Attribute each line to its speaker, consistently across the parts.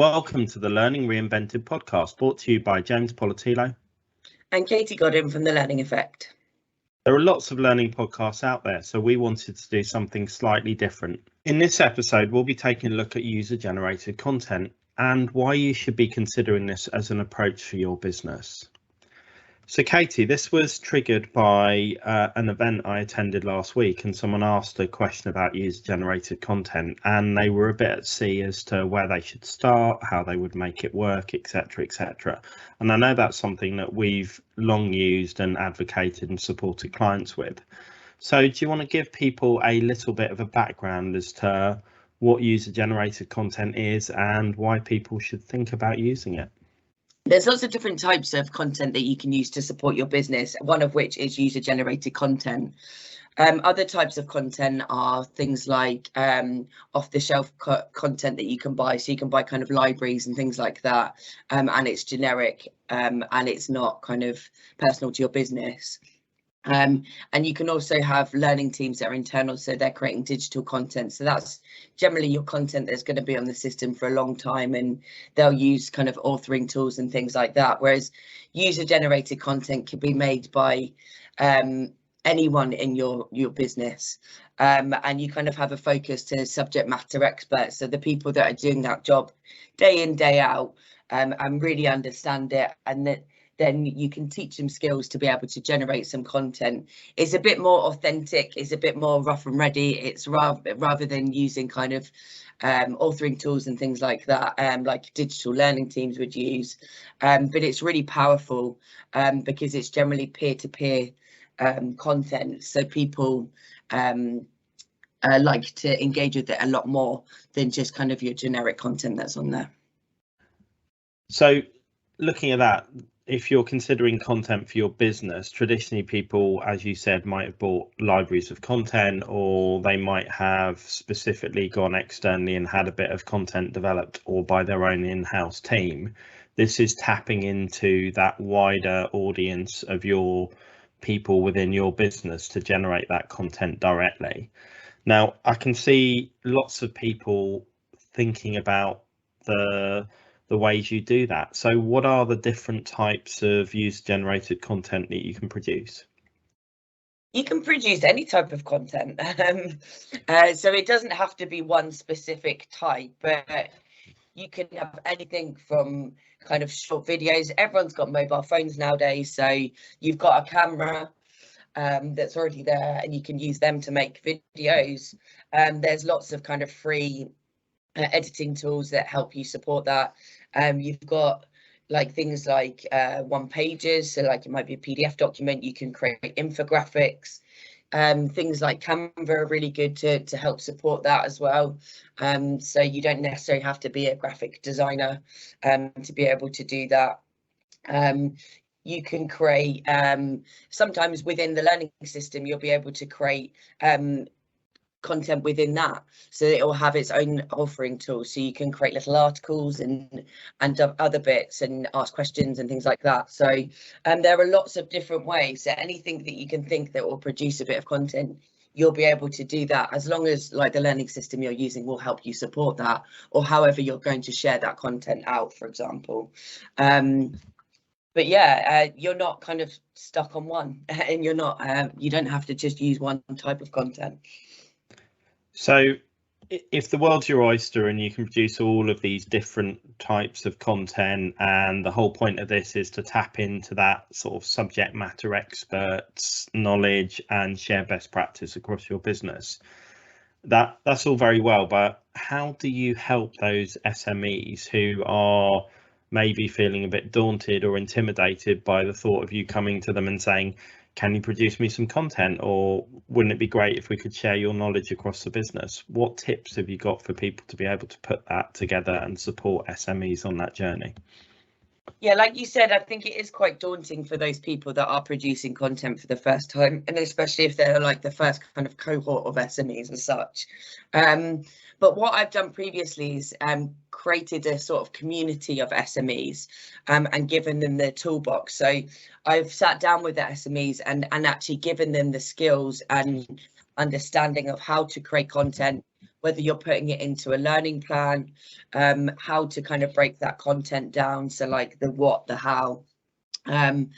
Speaker 1: Welcome to the Learning Reinvented Podcast, brought to you by James Politilo
Speaker 2: and Katie Godin from The Learning Effect.
Speaker 1: There are lots of learning podcasts out there, so we wanted to do something slightly different. In this episode, we'll be taking a look at user-generated content and why you should be considering this as an approach for your business. So Katie, this was triggered by an event I attended last week, and someone asked a question about user-generated content, and they were a bit at sea as to where they should start, how they would make it work, etc., etc. And I know that's something that we've long used and advocated and supported clients with. So do you want to give people a little bit of a background as to what user-generated content is and why people should think about using it?
Speaker 2: There's lots of different types of content that you can use to support your business, one of which is user-generated content. Other types of content are things like off-the-shelf content that you can buy. So you can buy kind of libraries and things like that, and it's generic and it's not kind of personal to your business. And you can also have learning teams that are internal, so they're creating digital content. So that's generally your content that's going to be on the system for a long time, and they'll use kind of authoring tools and things like that. Whereas user-generated content can be made by anyone in your business, and you kind of have a focus to subject matter experts, so the people that are doing that job day in, day out, and really understand it, and that then you can teach them skills to be able to generate some content. It's a bit more authentic, it's a bit more rough and ready. It's rather than using kind of authoring tools and things like that, like digital learning teams would use. But it's really powerful because it's generally peer-to-peer content. So people like to engage with it a lot more than just kind of your generic content that's on there.
Speaker 1: So looking at that, if you're considering content for your business, traditionally people, as you said, might have bought libraries of content, or they might have specifically gone externally and had a bit of content developed or by their own in-house team. This is tapping into that wider audience of your people within your business to generate that content directly. Now, I can see lots of people thinking about the ways you do that. So what are the different types of user-generated content that you can produce?
Speaker 2: You can produce any type of content. So it doesn't have to be one specific type, but you can have anything from kind of short videos. Everyone's got mobile phones nowadays, so you've got a camera that's already there and you can use them to make videos. There's lots of kind of free editing tools that help you support that. You've got like things like one pages, so like it might be a PDF document. You can create infographics. Things like Canva are really good to help support that as well. So you don't necessarily have to be a graphic designer to be able to do that. You can create, sometimes within the learning system, you'll be able to create content within that, so it will have its own authoring tool, so you can create little articles and other bits and ask questions and things like that. So there are lots of different ways. So anything that you can think that will produce a bit of content, you'll be able to do that, as long as like the learning system you're using will help you support that, or however you're going to share that content out, for example. But yeah, you're not kind of stuck on one, and you're not you don't have to just use one type of content.
Speaker 1: So if the world's your oyster and you can produce all of these different types of content, and the whole point of this is to tap into that sort of subject matter experts knowledge and share best practice across your business, that's all very well, but how do you help those SMEs who are maybe feeling a bit daunted or intimidated by the thought of you coming to them and saying, can you produce me some content, or wouldn't it be great if we could share your knowledge across the business? What tips have you got for people to be able to put that together and support SMEs on that journey?
Speaker 2: Yeah, like you said, I think it is quite daunting for those people that are producing content for the first time, and especially if they're like the first kind of cohort of SMEs as such. But what I've done previously is created a sort of community of SMEs and given them the toolbox. So I've sat down with the SMEs and actually given them the skills and understanding of how to create content, whether you're putting it into a learning plan, how to kind of break that content down. So like the what, the how. And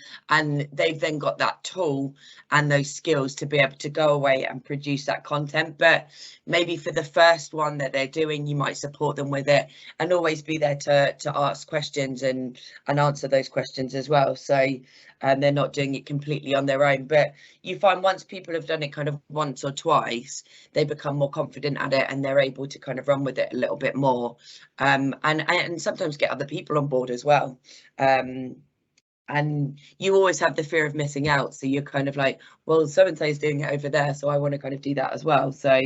Speaker 2: they've then got that tool and those skills to be able to go away and produce that content. But maybe for the first one that they're doing, you might support them with it and always be there to ask questions and answer those questions as well. So they're not doing it completely on their own. But you find once people have done it kind of once or twice, they become more confident at it and they're able to kind of run with it a little bit more, and sometimes get other people on board as well. And you always have the fear of missing out, so you're kind of like, well, so and so is doing it over there, so I want to kind of do that as well. So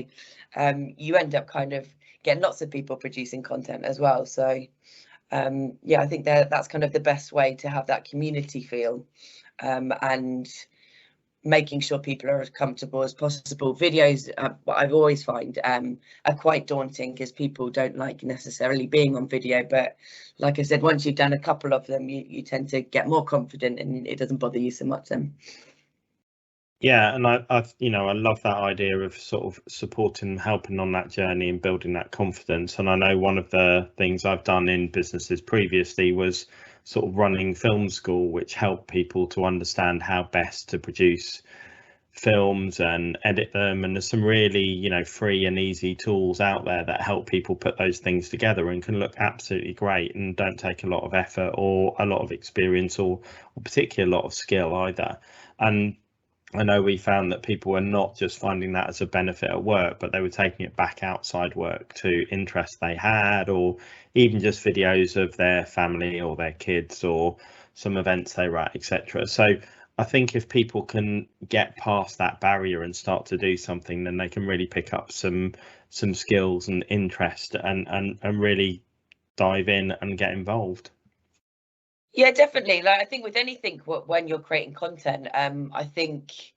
Speaker 2: you end up kind of getting lots of people producing content as well. So yeah, I think that's kind of the best way to have that community feel, and making sure people are as comfortable as possible. Videos, what I've always find are quite daunting because people don't like necessarily being on video, but like I said, once you've done a couple of them, you tend to get more confident and it doesn't bother you so much then.
Speaker 1: Yeah, and I love that idea of sort of supporting, helping on that journey and building that confidence. And I know one of the things I've done in businesses previously was sort of running film school, which helped people to understand how best to produce films and edit them. And there's some really, free and easy tools out there that help people put those things together and can look absolutely great and don't take a lot of effort or a lot of experience or particularly a lot of skill either. And I know we found that people were not just finding that as a benefit at work, but they were taking it back outside work to interests they had, or even just videos of their family or their kids or some events they were at, etc. So I think if people can get past that barrier and start to do something, then they can really pick up some skills and interest and really dive in and get involved.
Speaker 2: Yeah, definitely. Like I think with anything, when you're creating content, I think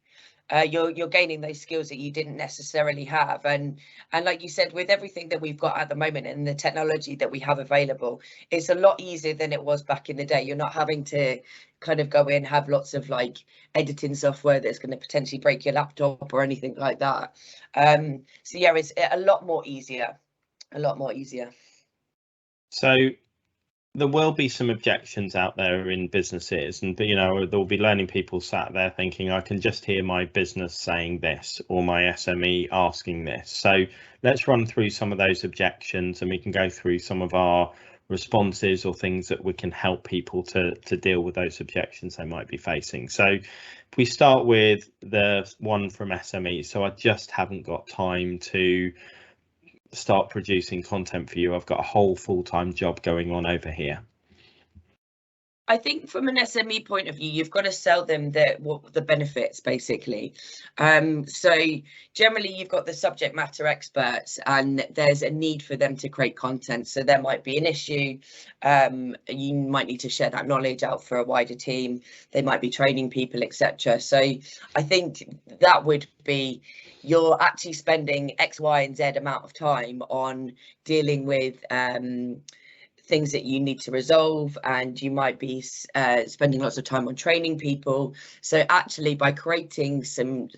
Speaker 2: you're gaining those skills that you didn't necessarily have, and like you said, with everything that we've got at the moment and the technology that we have available, it's a lot easier than it was back in the day. You're not having to kind of go in, have lots of like editing software that's going to potentially break your laptop or anything like that. So yeah, it's a lot more easier.
Speaker 1: So there will be some objections out there in businesses, and there'll be learning people sat there thinking, I can just hear my business saying this or my SME asking this. So let's run through some of those objections and we can go through some of our responses or things that we can help people to deal with those objections they might be facing. So if we start with the one from SME, so I just haven't got time to start producing content for you. I've got a whole full-time job going on over here.
Speaker 2: I think from an SME point of view, you've got to sell them the benefits, basically. So generally, you've got the subject matter experts, and there's a need for them to create content. So there might be an issue. You might need to share that knowledge out for a wider team. They might be training people, etc. So I think that would be, you're actually spending X, Y, and Z amount of time on dealing with things that you need to resolve, and you might be spending lots of time on training people. So actually, by creating some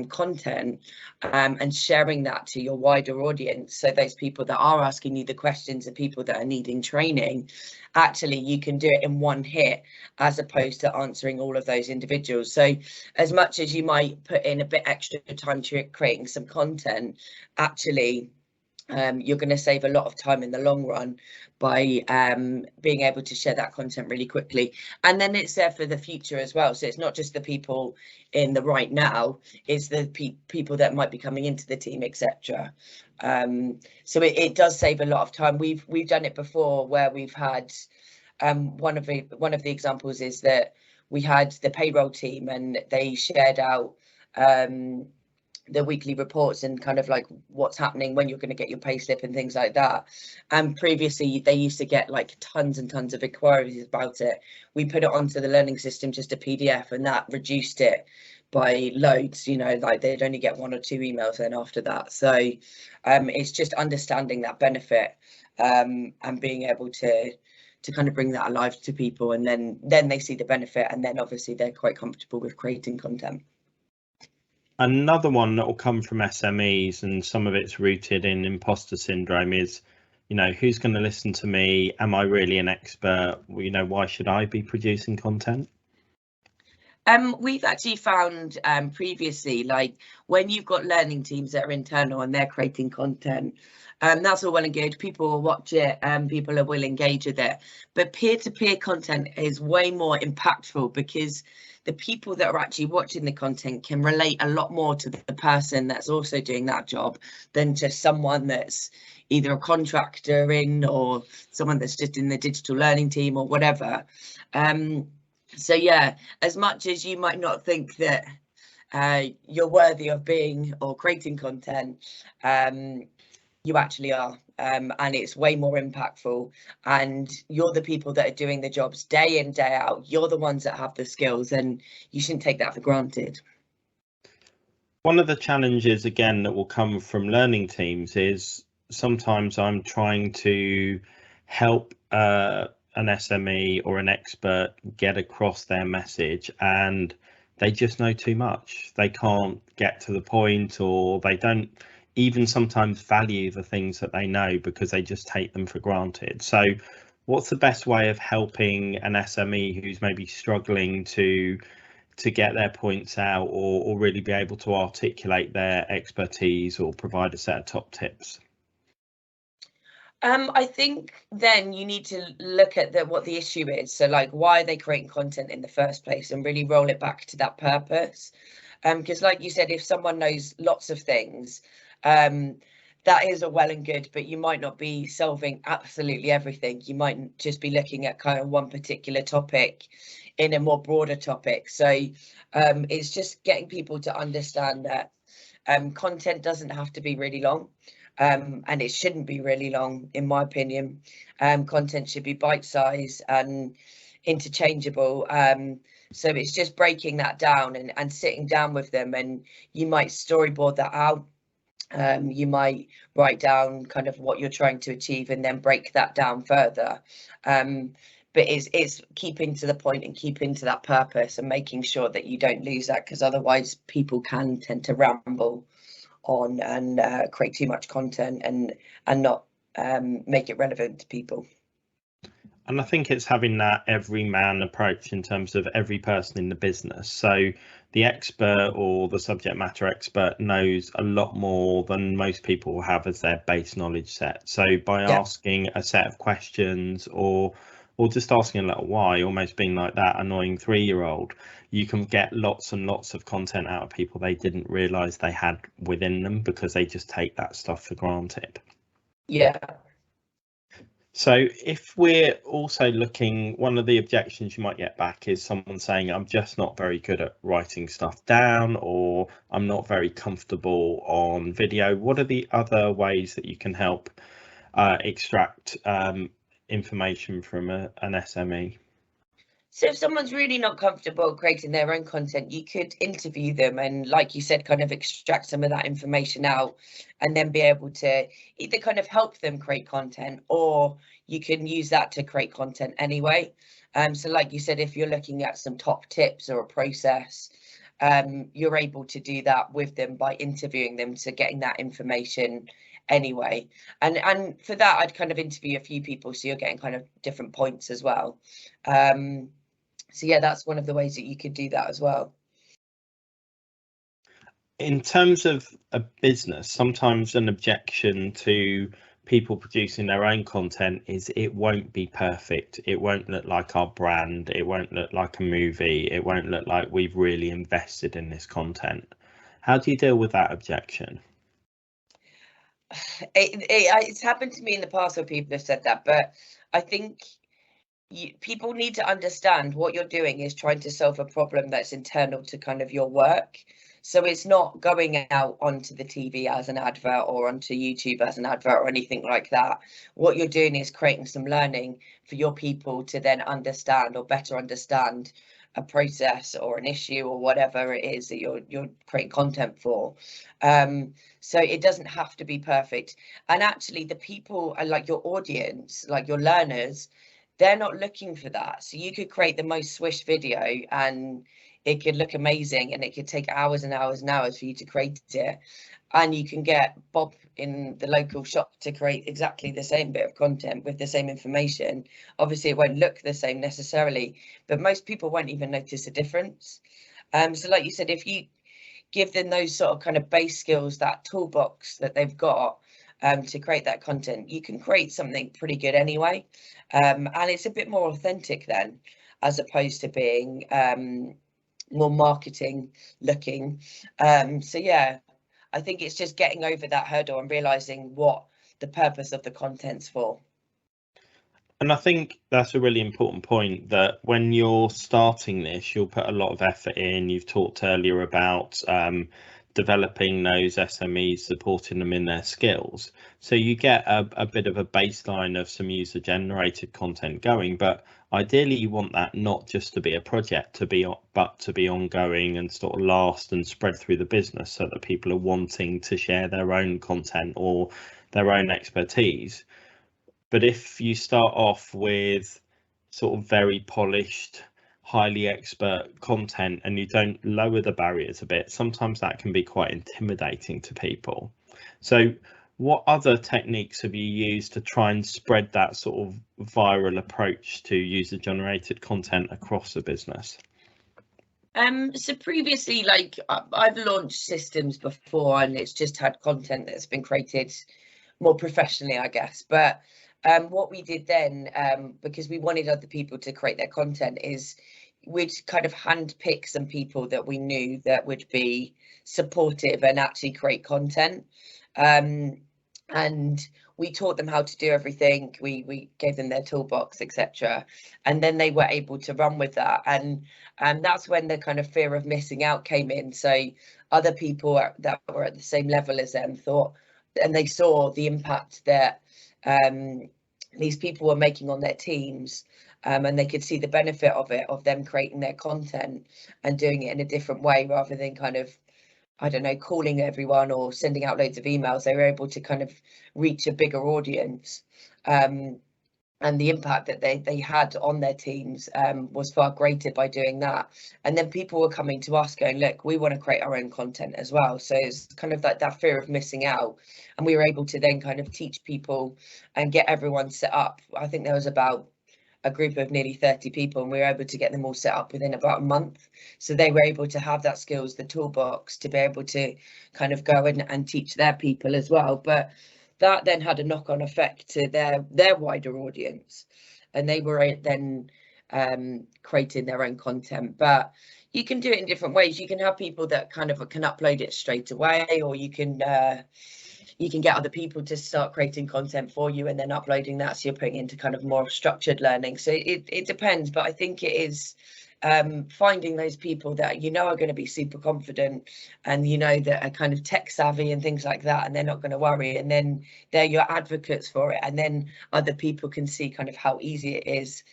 Speaker 2: content and sharing that to your wider audience, so those people that are asking you the questions and people that are needing training, actually you can do it in one hit as opposed to answering all of those individuals. So as much as you might put in a bit extra time to creating some content, actually you're going to save a lot of time in the long run by being able to share that content really quickly. And then it's there for the future as well. So it's not just the people in the right now, it's the people that might be coming into the team, etc. So it does save a lot of time. We've done it before where we've had one of the examples is that we had the payroll team and they shared out the weekly reports and kind of like what's happening, when you're going to get your pay slip and things like that. And previously they used to get like tons and tons of inquiries about it. We put it onto the learning system, just a PDF, and that reduced it by loads. Like they'd only get 1 or 2 emails then after that. So it's just understanding that benefit and being able to kind of bring that alive to people, and then they see the benefit, and then obviously they're quite comfortable with creating content.
Speaker 1: Another one that will come from SMEs, and some of it's rooted in imposter syndrome, is, who's going to listen to me? Am I really an expert? Why should I be producing content?
Speaker 2: We've actually found previously, like when you've got learning teams that are internal and they're creating content, that's all well and good. People will watch it and people will engage with it. But peer-to-peer content is way more impactful because the people that are actually watching the content can relate a lot more to the person that's also doing that job than just someone that's either a contractor in or someone that's just in the digital learning team or whatever. So yeah, as much as you might not think that you're worthy of being or creating content, you actually are, and it's way more impactful, and you're the people that are doing the jobs day in, day out. You're the ones that have the skills, and you shouldn't take that for granted.
Speaker 1: One of the challenges, again, that will come from learning teams is sometimes I'm trying to help an SME or an expert get across their message, and they just know too much. They can't get to the point, or they don't even sometimes value the things that they know because they just take them for granted. So what's the best way of helping an SME who's maybe struggling to get their points out, or really be able to articulate their expertise or provide a set of top tips?
Speaker 2: I think then you need to look at what the issue is. So like, why are they creating content in the first place, and really roll it back to that purpose. Because like you said, if someone knows lots of things, that is a well and good, but you might not be solving absolutely everything. You might just be looking at kind of one particular topic in a more broader topic. So it's just getting people to understand that content doesn't have to be really long. And it shouldn't be really long, in my opinion. Content should be bite-sized and interchangeable. So it's just breaking that down and sitting down with them, and you might storyboard that out. You might write down kind of what you're trying to achieve and then break that down further. But it's keeping to the point and keeping to that purpose and making sure that you don't lose that, because otherwise people can tend to ramble on and create too much content and not make it relevant to people.
Speaker 1: And I think it's having that everyman approach in terms of every person in the business. So the expert or the subject matter expert knows a lot more than most people have as their base knowledge set. So by asking a set of questions, or just asking a little why, almost being like that annoying 3-year-old, you can get lots and lots of content out of people they didn't realize they had within them because they just take that stuff for granted.
Speaker 2: Yeah.
Speaker 1: So if we're also looking, one of the objections you might get back is someone saying, I'm just not very good at writing stuff down, or I'm not very comfortable on video. What are the other ways that you can help extract information from an SME?
Speaker 2: So if someone's really not comfortable creating their own content, you could interview them and, like you said, kind of extract some of that information out, and then be able to either kind of help them create content, or you can use that to create content anyway. So like you said, if you're looking at some top tips or a process, you're able to do that with them by interviewing them, so getting that information anyway. And for that, I'd kind of interview a few people, so you're getting kind of different points as well. So yeah, that's one of the ways that you could do that as well.
Speaker 1: In terms of a business, sometimes an objection to people producing their own content is it won't be perfect. It won't look like our brand. It won't look like a movie. It won't look like we've really invested in this content. How do you deal with that objection?
Speaker 2: It's happened to me in the past where people have said that, but I think people need to understand what you're doing is trying to solve a problem that's internal to kind of your work. So it's not going out onto the TV as an advert or onto YouTube as an advert or anything like that. What you're doing is creating some learning for your people to then understand or better understand a process or an issue or whatever it is that you're creating content for. So it doesn't have to be perfect. And actually the people are like your audience, like your learners, they're not looking for that. So you could create the most swish video and it could look amazing and it could take hours and hours and hours for you to create it. And you can get Bob in the local shop to create exactly the same bit of content with the same information. Obviously, it won't look the same necessarily, but most people won't even notice a difference. So like you said, if you give them those sort of kind of base skills, that toolbox that they've got to create that content, you can create something pretty good anyway. And it's a bit more authentic then, as opposed to being more marketing looking. So yeah, I think it's just getting over that hurdle and realizing what the purpose of the content's for.
Speaker 1: And I think that's a really important point, that when you're starting this, you'll put a lot of effort in. You've talked earlier about developing those SMEs, supporting them in their skills. So you get a bit of a baseline of some user generated content going, but ideally you want that not just to be a project, but to be ongoing and sort of last and spread through the business, so that people are wanting to share their own content or their own expertise. But if you start off with sort of very polished, highly expert content and you don't lower the barriers a bit, sometimes that can be quite intimidating to people. So what other techniques have you used to try and spread that sort of viral approach to user generated content across the business?
Speaker 2: So previously, like I've launched systems before and it's just had content that's been created more professionally, I guess. But what we did then, because we wanted other people to create their content, is we'd kind of handpick some people that we knew that would be supportive and actually create content. And we taught them how to do everything. We gave them their toolbox, etc. And then they were able to run with that. And that's when the kind of fear of missing out came in. So other people that were at the same level as them thought, and they saw the impact that these people were making on their teams, and they could see the benefit of it, of them creating their content and doing it in a different way rather than kind of, I don't know, calling everyone or sending out loads of emails. They were able to kind of reach a bigger audience. And the impact that they had on their teams was far greater by doing that. And then people were coming to us going, look, we want to create our own content as well. So it's kind of like that fear of missing out. And we were able to then kind of teach people and get everyone set up. I think there was about a group of nearly 30 people, and we were able to get them all set up within about a month. So they were able to have that skills, the toolbox, to be able to kind of go and teach their people as well. But that then had a knock-on effect to their wider audience, and they were then creating their own content. But you can do it in different ways. You can have people that kind of can upload it straight away, or you can get other people to start creating content for you and then uploading that, so you're putting into kind of more structured learning. So it depends, but I think it is finding those people that you know are going to be super confident and you know that are kind of tech savvy and things like that, and they're not going to worry, and then they're your advocates for it, and then other people can see kind of how easy it is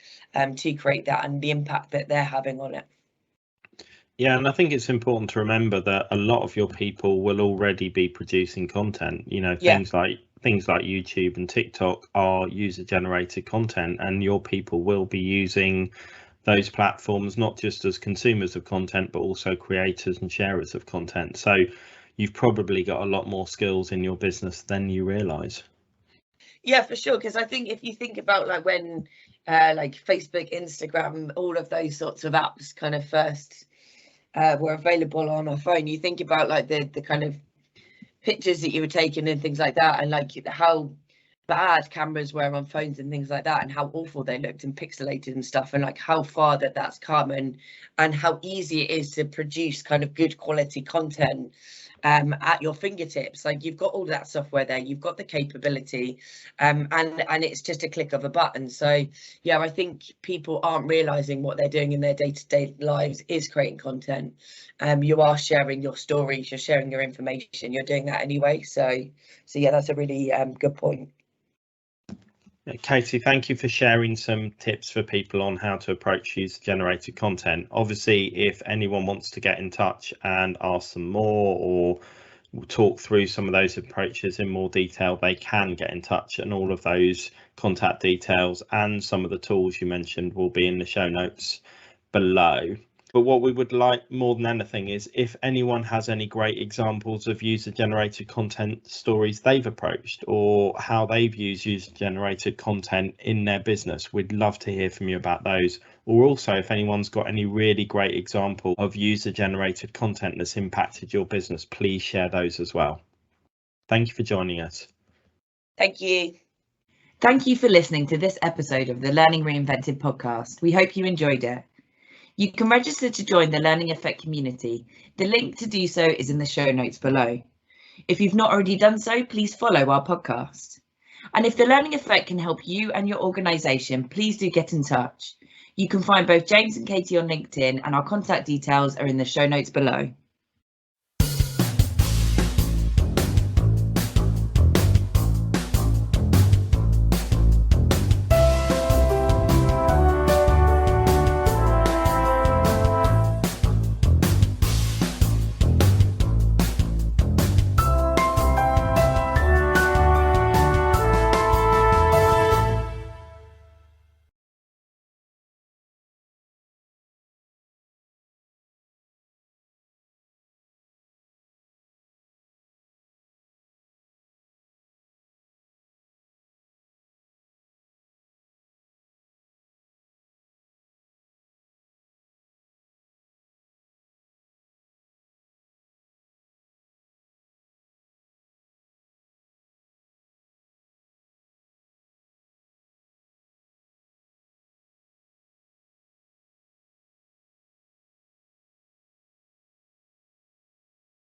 Speaker 2: to create that and the impact that they're having on it.
Speaker 1: Yeah, and I think it's important to remember that a lot of your people will already be producing content. You know, things like YouTube and TikTok are user generated content, and your people will be using those platforms not just as consumers of content, but also creators and sharers of content. So you've probably got a lot more skills in your business than you realize.
Speaker 2: Yeah, for sure. Because I think if you think about like when like Facebook, Instagram, all of those sorts of apps kind of first were available on our phone, you think about like the kind of pictures that you were taking and things like that, and like how bad cameras were on phones and things like that, and how awful they looked and pixelated and stuff, and like how far that's come, and how easy it is to produce kind of good quality content at your fingertips. Like you've got all that software there, you've got the capability, and it's just a click of a button. So yeah, I think people aren't realizing what they're doing in their day-to-day lives is creating content. You are sharing your stories, you're sharing your information, you're doing that anyway. So yeah, that's a really good point.
Speaker 1: Katie, thank you for sharing some tips for people on how to approach user generated content. Obviously, if anyone wants to get in touch and ask some more or talk through some of those approaches in more detail, they can get in touch, and all of those contact details and some of the tools you mentioned will be in the show notes below. But what we would like more than anything is if anyone has any great examples of user-generated content stories they've approached or how they've used user-generated content in their business, we'd love to hear from you about those. Or also, if anyone's got any really great example of user-generated content that's impacted your business, please share those as well. Thank you for joining us.
Speaker 2: Thank you.
Speaker 3: Thank you for listening to this episode of the Learning Reinvented podcast. We hope you enjoyed it. You can register to join the Learning Effect community. The link to do so is in the show notes below. If you've not already done so, please follow our podcast. And if the Learning Effect can help you and your organisation, please do get in touch. You can find both James and Katie on LinkedIn, and our contact details are in the show notes below.